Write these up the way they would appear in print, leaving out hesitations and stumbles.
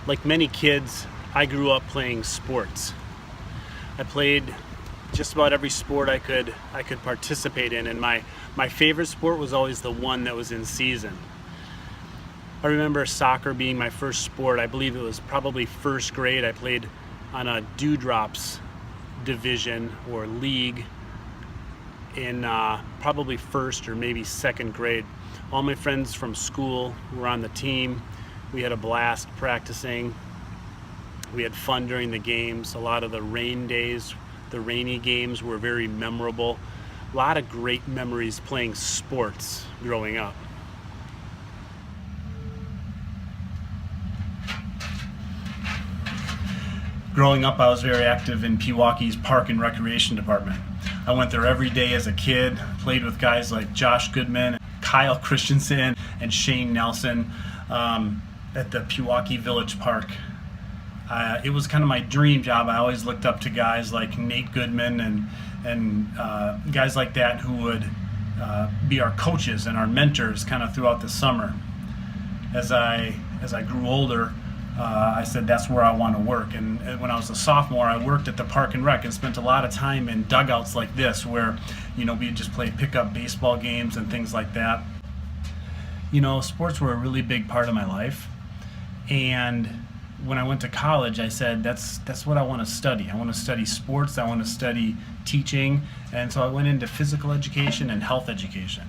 Like many kids, I grew up playing sports. I played just about every sport I could participate in, and my favorite sport was always the one that was in season. I remember soccer being my first sport. I believe it was probably first grade. I played on a Dewdrops division or league in probably first or maybe second grade. All my friends from school were on the team. We had a blast practicing. We had fun during the games. A lot of the rain days, the rainy games were very memorable. A lot of great memories playing sports growing up. Growing up, I was very active in Pewaukee's Park and Recreation Department. I went there every day as a kid, played with guys like Josh Goodman, Kyle Christensen, and Shane Nelson at the Pewaukee Village Park. It was kind of my dream job. I always looked up to guys like Nate Goodman and guys like that who would be our coaches and our mentors kind of throughout the summer. As I grew older, I said that's where I want to work. And when I was a sophomore, I worked at the Park and Rec and spent a lot of time in dugouts like this where, we'd just play pickup baseball games and things like that. Sports were a really big part of my life. And when I went to college, I said, that's what I want to study. I want to study sports. I want to study teaching. And so I went into physical education and health education.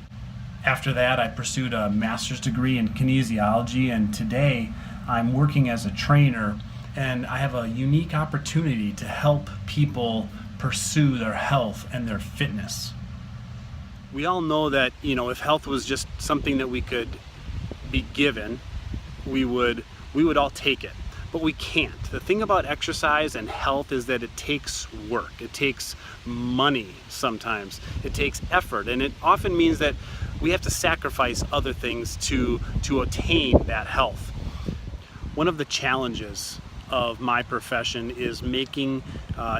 After that, I pursued a master's degree in kinesiology, and today I'm working as a trainer, and I have a unique opportunity to help people pursue their health and their fitness. We all know that, if health was just something that we could be given, we would all take it. But we can't. The thing about exercise and health is that it takes work. It takes money sometimes. It takes effort. And it often means that we have to sacrifice other things to attain that health. One of the challenges of my profession is making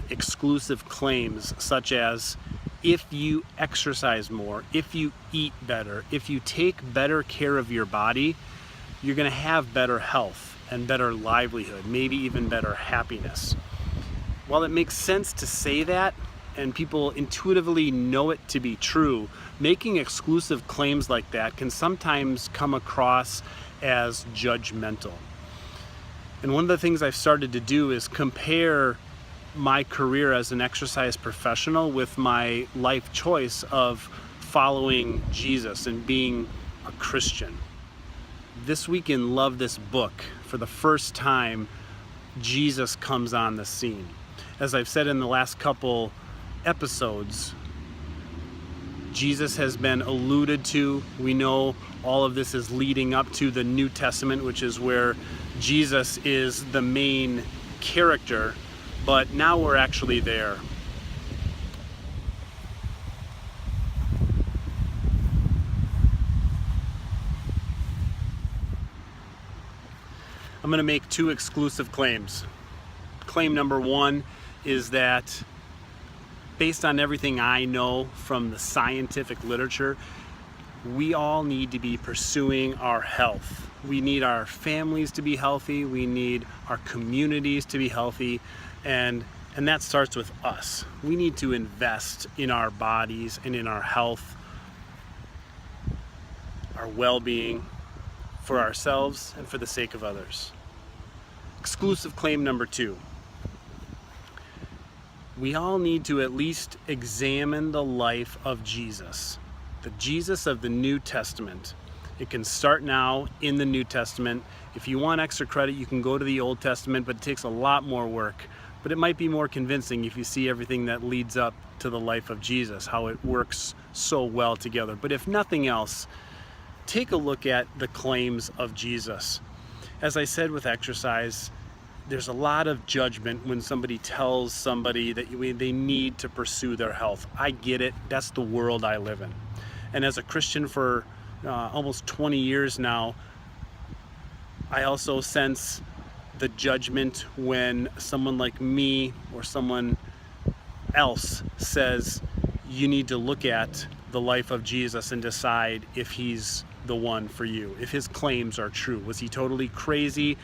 exclusive claims such as, if you exercise more, if you eat better, if you take better care of your body, you're going to have better health and better livelihood, maybe even better happiness. While it makes sense to say that, and people intuitively know it to be true, making exclusive claims like that can sometimes come across as judgmental. And one of the things I've started to do is compare my career as an exercise professional with my life choice of following Jesus and being a Christian. This week in Love This Book, for the first time, Jesus comes on the scene. As I've said in the last couple episodes, Jesus has been alluded to. We know all of this is leading up to the New Testament, which is where Jesus is the main character, but now we're actually there. I'm going to make two exclusive claims. Claim number one is that, based on everything I know from the scientific literature, we all need to be pursuing our health. We need our families to be healthy. We need our communities to be healthy. And that starts with us. We need to invest in our bodies and in our health, our well-being, for ourselves and for the sake of others. Exclusive claim number two. We all need to at least examine the life of Jesus, the Jesus of the New Testament. It can start now in the New Testament. If you want extra credit, you can go to the Old Testament, but it takes a lot more work. But it might be more convincing if you see everything that leads up to the life of Jesus, how it works so well together. But if nothing else, take a look at the claims of Jesus. As I said with exercise, there's a lot of judgment when somebody tells somebody that they need to pursue their health. I get it. That's the world I live in. And as a Christian for almost 20 years now, I also sense the judgment when someone like me or someone else says, you need to look at the life of Jesus and decide if he's the one for you, if his claims are true. Was he totally crazy?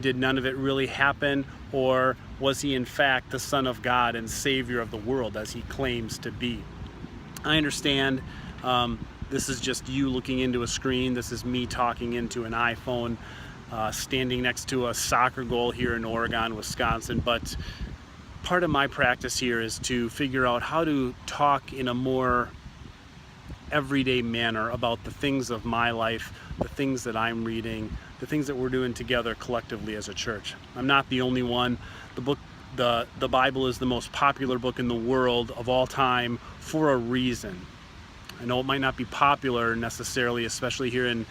Did none of it really happen? Or was he in fact the Son of God and Savior of the world as he claims to be? I understand this is just you looking into a screen. This is me talking into an iPhone, standing next to a soccer goal here in Oregon, Wisconsin. But part of my practice here is to figure out how to talk in a more everyday manner about the things of my life, the things that I'm reading, the things that we're doing together collectively as a church. I'm not the only one. The Bible is the most popular book in the world of all time for a reason. I know it might not be popular necessarily, especially here in,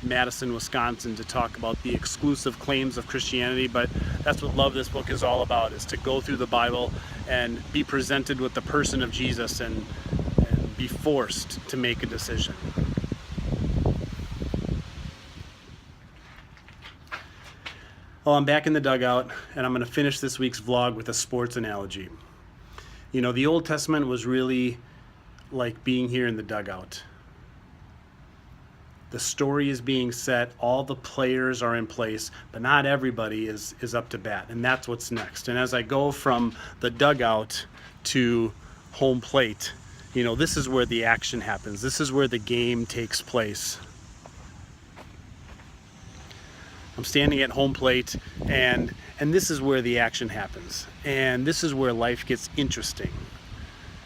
Madison, Wisconsin, to talk about the exclusive claims of Christianity, but that's what Love This Book is all about, is to go through the Bible and be presented with the person of Jesus and be forced to make a decision. Well, I'm back in the dugout, and I'm going to finish this week's vlog with a sports analogy. The Old Testament was really like being here in the dugout. The story is being set, all the players are in place, but not everybody is up to bat, and that's what's next. And as I go from the dugout to home plate, this is where the action happens. This is where the game takes place. I'm standing at home plate, and this is where the action happens. And this is where life gets interesting.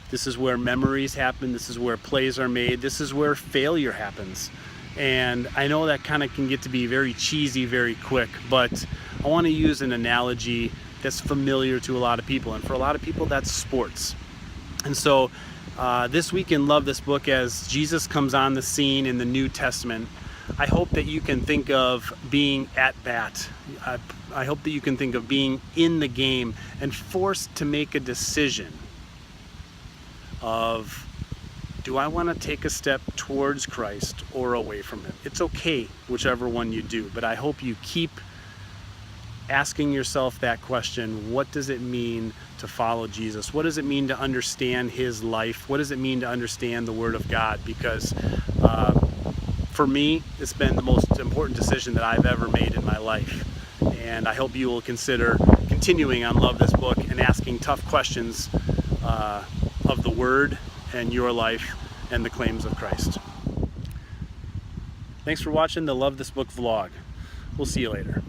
This is where memories happen. This is where plays are made. This is where failure happens. And I know that kind of can get to be very cheesy very quick, but I want to use an analogy that's familiar to a lot of people. And for a lot of people, that's sports. And so this week in Love This Book, as Jesus comes on the scene in the New Testament, I hope that you can think of being at bat. I hope that you can think of being in the game and forced to make a decision of, do I want to take a step towards Christ or away from Him? It's okay, whichever one you do, but I hope you keep asking yourself that question: what does it mean to follow Jesus? What does it mean to understand His life? What does it mean to understand the Word of God? Because for me, it's been the most important decision that I've ever made in my life. And I hope you will consider continuing on Love This Book and asking tough questions of the Word and your life and the claims of Christ. Thanks for watching the Love This Book vlog. We'll see you later.